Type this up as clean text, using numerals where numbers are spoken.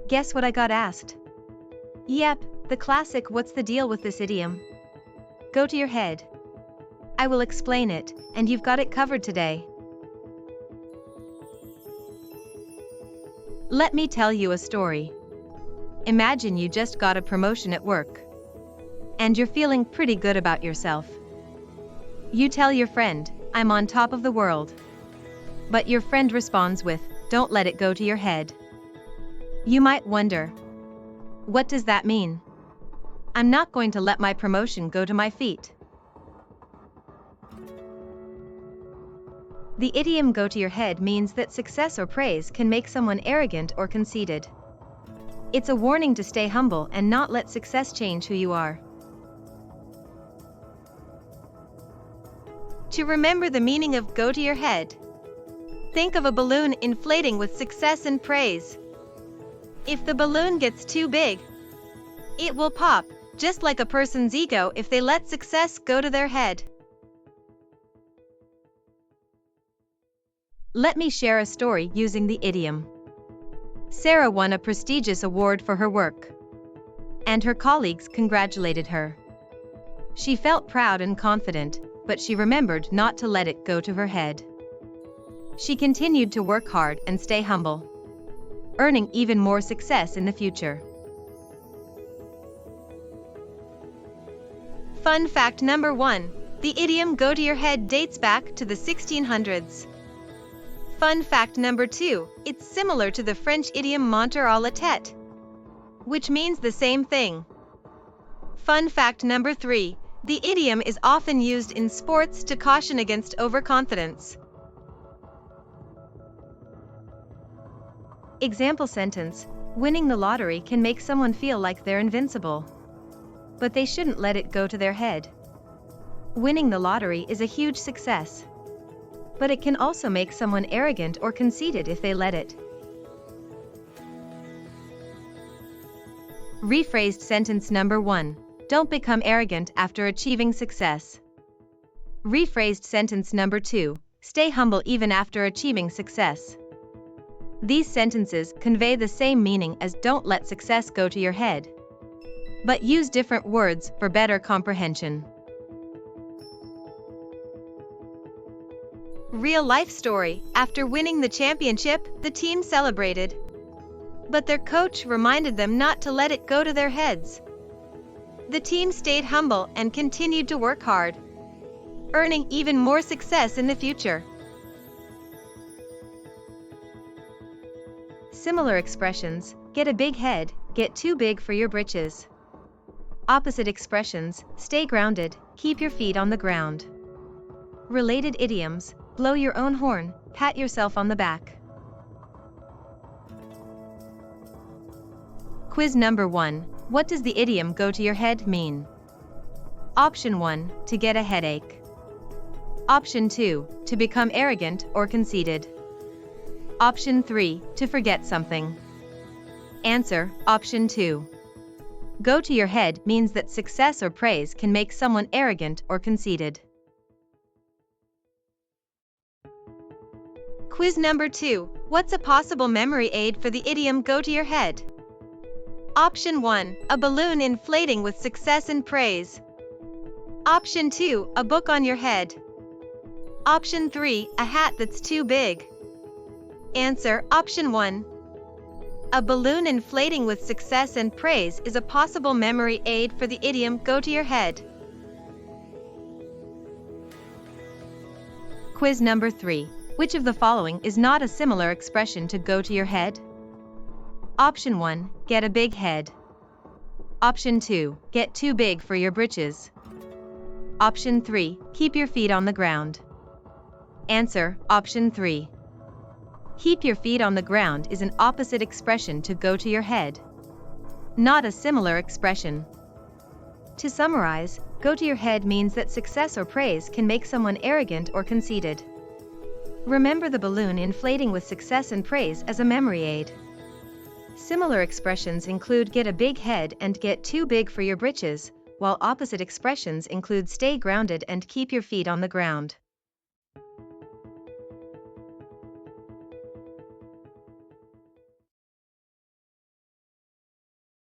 Guess what I got asked? Yep, the classic "what's the deal with this idiom?" Go to your head. I will explain it, and you've got it covered today. Let me tell you a story. Imagine you just got a promotion at work. And you're feeling pretty good about yourself. You tell your friend, "I'm on top of the world." But your friend responds with, "Don't let it go to your head." You might wonder, what does that mean? I'm not going to let my promotion go to my feet. The idiom "go to your head" means that success or praise can make someone arrogant or conceited. It's a warning to stay humble and not let success change who you are. To remember the meaning of "go to your head," think of a balloon inflating with success and praise. If the balloon gets too big, it will pop, just like a person's ego if they let success go to their head. Let me share a story using the idiom. Sarah won a prestigious award for her work, and her colleagues congratulated her. She felt proud and confident, but she remembered not to let it go to her head. She continued to work hard and stay humble, earning even more success in the future. Fun fact number 1. The idiom "go to your head" dates back to the 1600s. Fun fact number 2. It's similar to the French idiom "mentir à la tête," which means the same thing. Fun fact number 3. The idiom is often used in sports to caution against overconfidence. Example sentence: winning the lottery can make someone feel like they're invincible, but they shouldn't let it go to their head. Winning the lottery is a huge success, but it can also make someone arrogant or conceited if they let it. Rephrased sentence number 1. Don't become arrogant after achieving success. Rephrased sentence number 2. Stay humble even after achieving success. These sentences convey the same meaning as "don't let success go to your head," but use different words for better comprehension. Real-life story: after winning the championship, the team celebrated, but their coach reminded them not to let it go to their heads. The team stayed humble and continued to work hard, earning even more success in the future. Similar expressions: get a big head, get too big for your britches. Opposite expressions: stay grounded, keep your feet on the ground. Related idioms: blow your own horn, pat yourself on the back. Quiz number 1. What does the idiom "go to your head" mean? Option 1. To get a headache. Option 2. To become arrogant or conceited. Option 3. To forget something. Answer: Option 2. Go to your head means that success or praise can make someone arrogant or conceited. Quiz number 2. What's a possible memory aid for the idiom "go to your head"? Option 1. A balloon inflating with success and praise. Option 2. A book on your head. Option 3. A hat that's too big. Answer: Option 1. A balloon inflating with success and praise is a possible memory aid for the idiom "go to your head." Quiz number 3. Which of the following is not a similar expression to "go to your head"? Option 1. Get a big head. Option 2. Get too big for your britches. Option 3. Keep your feet on the ground. Answer: Option 3. Keep your feet on the ground is an opposite expression to "go to your head," not a similar expression. To summarize, "go to your head" means that success or praise can make someone arrogant or conceited. Remember the balloon inflating with success and praise as a memory aid. Similar expressions include "get a big head" and "get too big for your britches," while opposite expressions include "stay grounded" and "keep your feet on the ground."